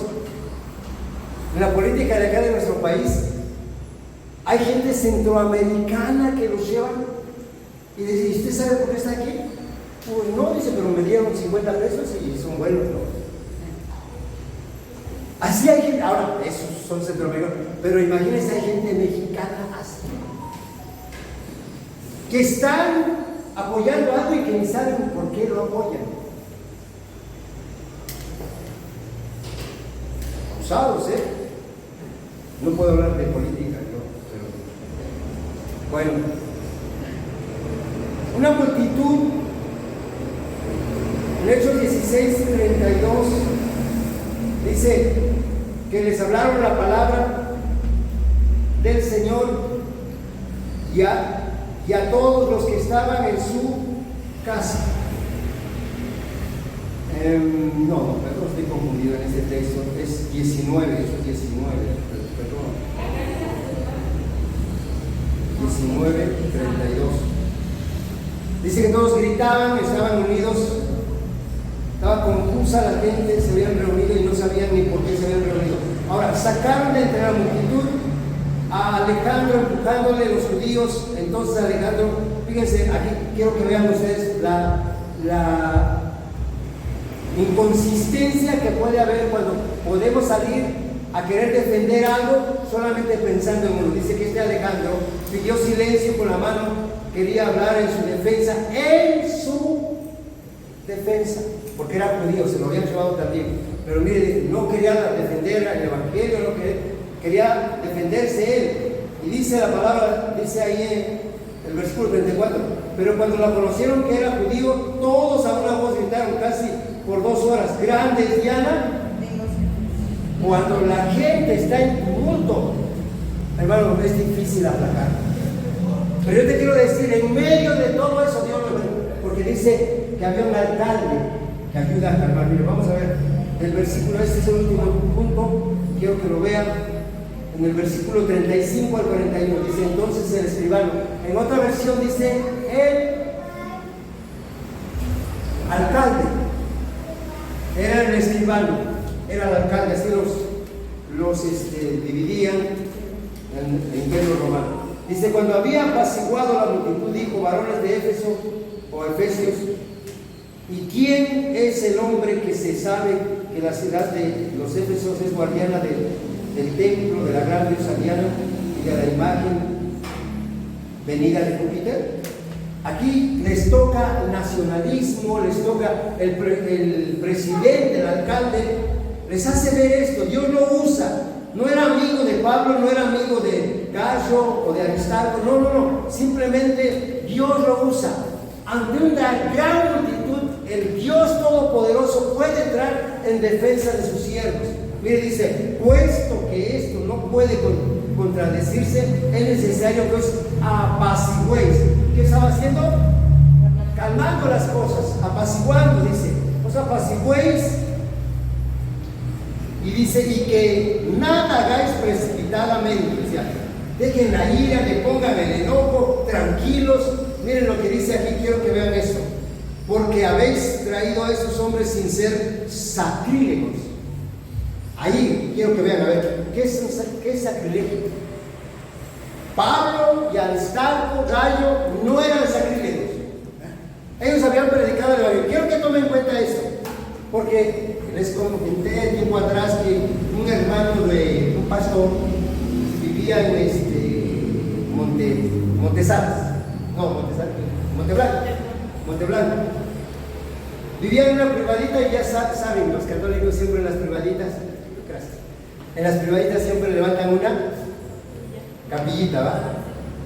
En la política de acá de nuestro país hay gente centroamericana que los llevan y dice, ¿y usted sabe por qué está aquí? Pues no, dice, pero me dieron 50 pesos y son buenos, ¿no? Así hay gente, ahora, esos son centroamericanos, pero imagínense, hay gente mexicana así, que están apoyando algo y que ni saben por qué lo apoyan. Abusados, ¿eh? No puedo hablar de política, yo, pero bueno. Una multitud, en Hechos 16:32, dice que les hablaron la palabra del Señor y a todos los que estaban en su casa. No, perdón, estoy confundido en este texto, es 19, Hechos 19, perdón. 19:32. Dice que todos gritaban, estaban unidos, estaba confusa la gente, se habían reunido y no sabían ni por qué se habían reunido. Ahora, sacaron de entre la multitud a Alejandro empujándole los judíos. Entonces Alejandro, fíjense, aquí quiero que vean ustedes la inconsistencia que puede haber cuando podemos salir a querer defender algo solamente pensando en uno. Dice que este Alejandro pidió silencio con la mano, quería hablar en su defensa, porque era judío, se lo habían llevado también, pero mire, no quería defender el evangelio, no quería defenderse él. Y dice la palabra, dice ahí en el versículo 34, pero cuando la conocieron que era judío, todos a una voz gritaron casi por 2 horas, grande es Diana. Cuando la gente está en tumulto, hermano, es difícil aplacar. Pero yo te quiero decir, en medio de todo eso, Dios lo ve, porque dice que había un alcalde que ayuda a calmar. Mire, vamos a ver el versículo, este es el último punto, quiero que lo vean. En el versículo 35 al 41 dice entonces el escribano. En otra versión dice el alcalde. Era el escribano, era el alcalde, así los dividían en Imperio Romano. Dice, cuando había apaciguado la multitud, dijo, varones de Éfeso o Efesios, ¿y quién es el hombre que se sabe que la ciudad de los Éfesos es guardiana del templo, de la gran diosa Diana y de la imagen venida de Júpiter? Aquí les toca nacionalismo, les toca el presidente, el alcalde, les hace ver esto. Dios lo usa. No era amigo de Pablo, no era amigo de Gallo o de Aristarco, no. Simplemente Dios lo usa. Ante una gran multitud, el Dios Todopoderoso puede entrar en defensa de sus siervos. Mire, dice, puesto que esto no puede contradecirse, es necesario que os apaciguéis. ¿Qué estaba haciendo? Calmando las cosas, apaciguando, dice, os apaciguéis. Y dice, y que nada hagáis precipitadamente, o sea, dejen la ira, le pongan el enojo, tranquilos. Miren lo que dice aquí, quiero que vean esto. Porque habéis traído a esos hombres sin ser sacrílegos. Ahí quiero que vean, a ver, ¿qué es sacrilegio? Pablo y Aristarco, Gallo, no eran sacrílegos. Ellos habían predicado el evangelio. Quiero que tomen en cuenta esto, porque les comenté tiempo atrás que un hermano de un pastor vivía en Montesalas. No, Monteblanco. Vivían en una privadita y ya saben, los católicos siempre en las privaditas, en las privaditas siempre levantan una capillita,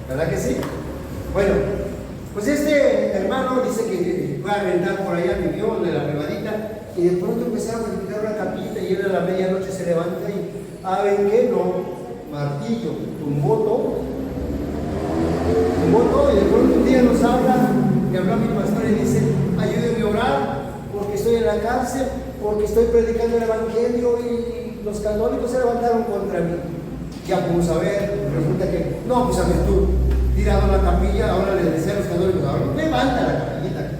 ¿verdad que sí? Bueno, pues este hermano dice que fue a rentar por allá, vivió de la privadita, y de pronto empezaron a quitar una capillita y él a la medianoche se levanta y, ¿saben qué? No, martillo, tumbó todo, y de pronto un día nos habla, me habló a mi pastor y dice, ayúdenme a orar, porque estoy en la cárcel, porque estoy predicando el evangelio y los católicos se levantaron contra mí. Ya vamos a ver, resulta que, no, pues a ver tú, tirado la capilla, ahora le decía a los católicos, ahora levanta la capillita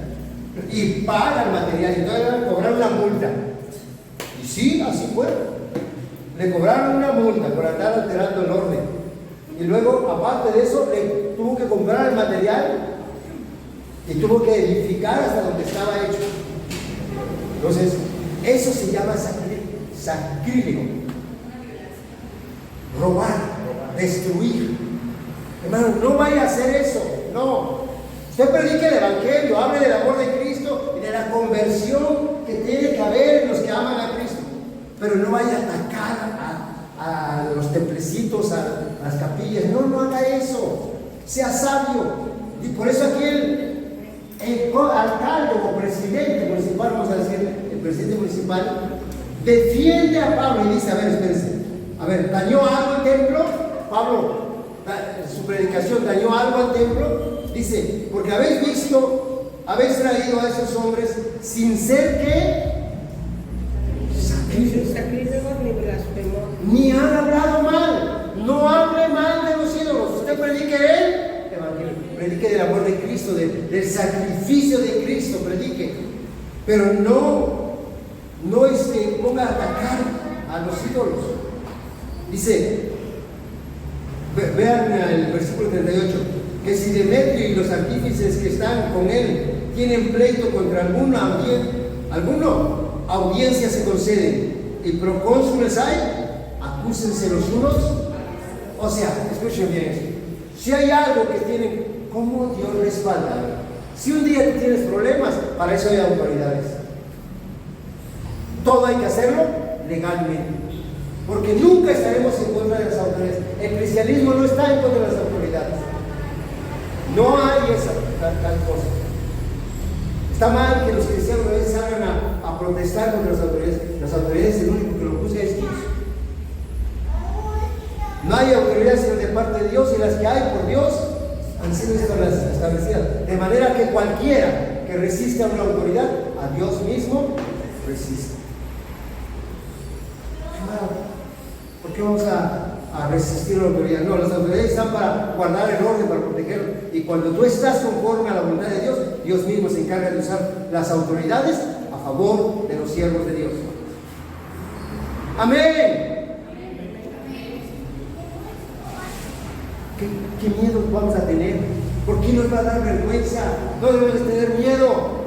y paga el material, y entonces le cobraron una multa. Y sí, así fue. Le cobraron una multa por andar alterando el orden. Y luego, aparte de eso, le tuvo que comprar el material y tuvo que edificar hasta donde estaba hecho. Entonces, eso se llama sacrílego. Robar, destruir. Hermano, no vaya a hacer eso. No. Usted predique el evangelio, hable del amor de Cristo y de la conversión que tiene que haber en los que aman a Cristo. Pero no vaya a atacar a los templecitos, a las capillas. No haga eso. Sea sabio. Y por eso aquí el alcalde o presidente municipal, vamos a decir, el presidente municipal, defiende a Pablo y dice, a ver, espérense, a ver, ¿dañó algo al templo? Pablo, su predicación, ¿dañó algo al templo? Dice, porque habéis traído a esos hombres sin ser que sacrílegos ni blasfemos. ni han hablado mal. No hable mal de los ídolos. Usted predique el evangelio, predique del amor de Cristo, del sacrificio de Cristo, predique. Pero no ponga a atacar a los ídolos. Dice, vean el versículo 38, que si Demetrio y los artífices que están con él tienen pleito contra alguno, audiencia se conceden y procónsules hay, acúsense los unos. O sea, escuchen bien eso. Si hay algo que tienen, ¿cómo Dios respalda? Si un día tú tienes problemas, para eso hay autoridades. Todo hay que hacerlo legalmente, porque nunca estaremos en contra de las autoridades. El cristianismo no está en contra de las autoridades. No hay esa tal cosa. Está mal que los cristianos a veces salgan a protestar contra las autoridades. Las autoridades, el único que lo juzga es Dios. No hay autoridades sino de parte de Dios, y las que hay por Dios han sido establecidas. De manera que cualquiera que resiste a una autoridad, a Dios mismo resiste. ¿Por qué vamos a resistir a la autoridad? No, las autoridades están para guardar el orden, para protegerlo. Y cuando tú estás conforme a la voluntad de Dios, Dios mismo se encarga de usar las autoridades a favor de los siervos de Dios. Amén. ¿Qué miedo vamos a tener? ¿Por qué nos va a dar vergüenza? No debemos tener miedo.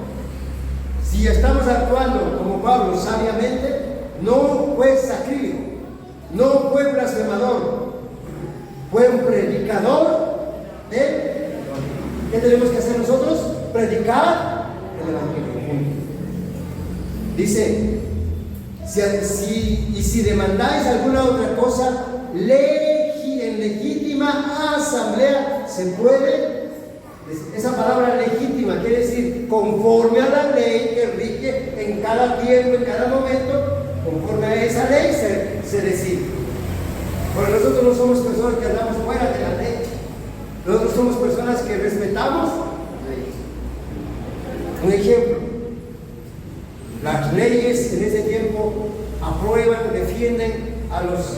Si estamos actuando como Pablo sabiamente, no fue sacrílego, no fue blasfemador, fue un predicador de... ¿Qué tenemos que hacer nosotros? Predicar el evangelio. Dice, si demandáis alguna otra cosa, en legítima asamblea se puede. Esa palabra legítima quiere decir conforme a la ley que rige en cada tiempo, en cada momento. Conforme a esa ley se decide. Porque nosotros no somos personas que andamos fuera de la ley. Nosotros somos personas que respetamos leyes. Un ejemplo: las leyes en ese tiempo aprueban, defienden a los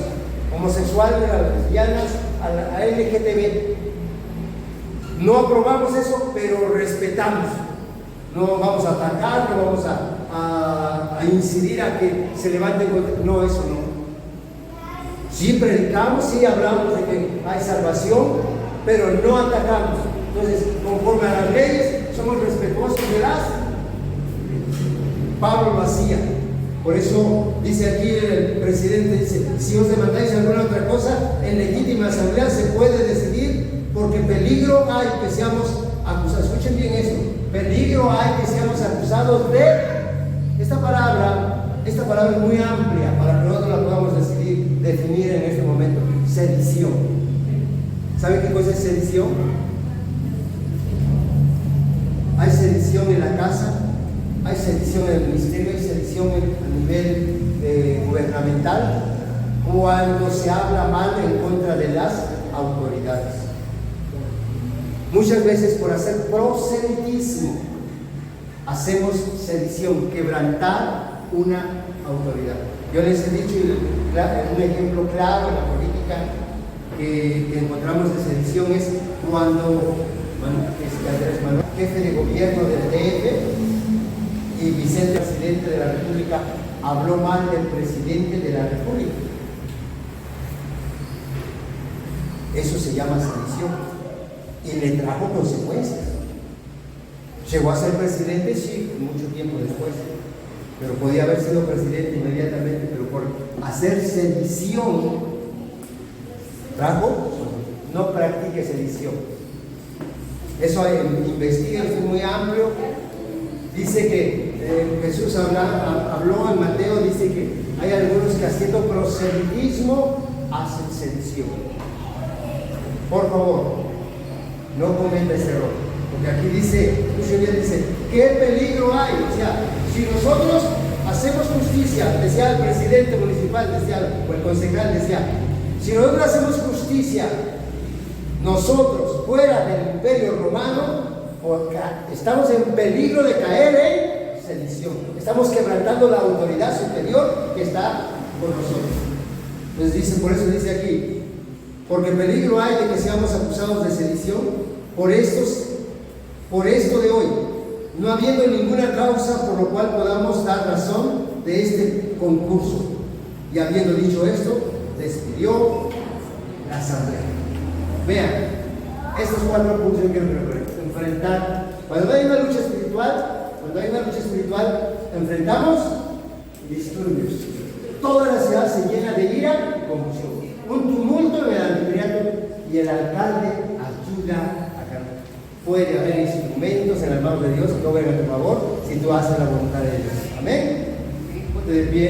homosexuales, a las lesbianas, a la LGTB. No aprobamos eso, pero respetamos. No vamos a atacar, no vamos a incidir a que se levanten contra... No, eso no. Sí predicamos, sí hablamos de que hay salvación, pero no atacamos. Entonces, conforme a las leyes, somos respetuosos de las... Pablo lo hacía. Por eso dice aquí el presidente, dice, si os demandáis alguna otra cosa, en legítima asamblea se puede decidir, porque peligro hay que seamos acusados. Escuchen bien esto. Peligro hay que seamos acusados de esta palabra. Esta palabra es muy amplia para que nosotros la podamos definir en este momento. Sedición. ¿Saben qué cosa es sedición? Hay sedición en la casa, hay sedición en el ministerio, hay sedición a nivel gubernamental, cuando se habla mal en contra de las autoridades. Muchas veces por hacer proselitismo hacemos sedición, quebrantar una autoridad. Yo les he dicho un ejemplo claro en la política que encontramos de sedición es cuando Andrés Manuel, jefe de gobierno del DF, y Vicente, presidente de la República, habló mal del presidente de la República. Eso se llama sedición y le trajo consecuencias. Llegó a ser presidente, sí, mucho tiempo después, pero podía haber sido presidente inmediatamente, pero por hacer sedición trajo, no practique sedición. Eso investiga, es muy amplio. Dice que Jesús habló en Mateo, dice que hay algunos que haciendo proselitismo hacen sedición. Por favor, no cometa ese error, porque aquí dice, ¿qué peligro hay? O sea, si nosotros hacemos justicia, decía el presidente municipal, o el concejal, si nosotros hacemos justicia, nosotros fuera del imperio romano, estamos en peligro de caer en sedición. Estamos quebrantando la autoridad superior que está con nosotros. Entonces por eso dice aquí, porque peligro hay de que seamos acusados de sedición por esto de hoy, no habiendo ninguna causa por lo cual podamos dar razón de este concurso. Y habiendo dicho esto, despidió la asamblea. Vean, estos 4 puntos hay que enfrentar. Cuando hay una lucha espiritual, enfrentamos disturbios. Toda la ciudad se llena de ira y confusión. Un tumulto en el anfiteatro y el alcalde ayuda a calmar. Puede haber instrumentos en las manos de Dios que obren a tu favor si tú haces la voluntad de Dios. Amén. Ponte de pie.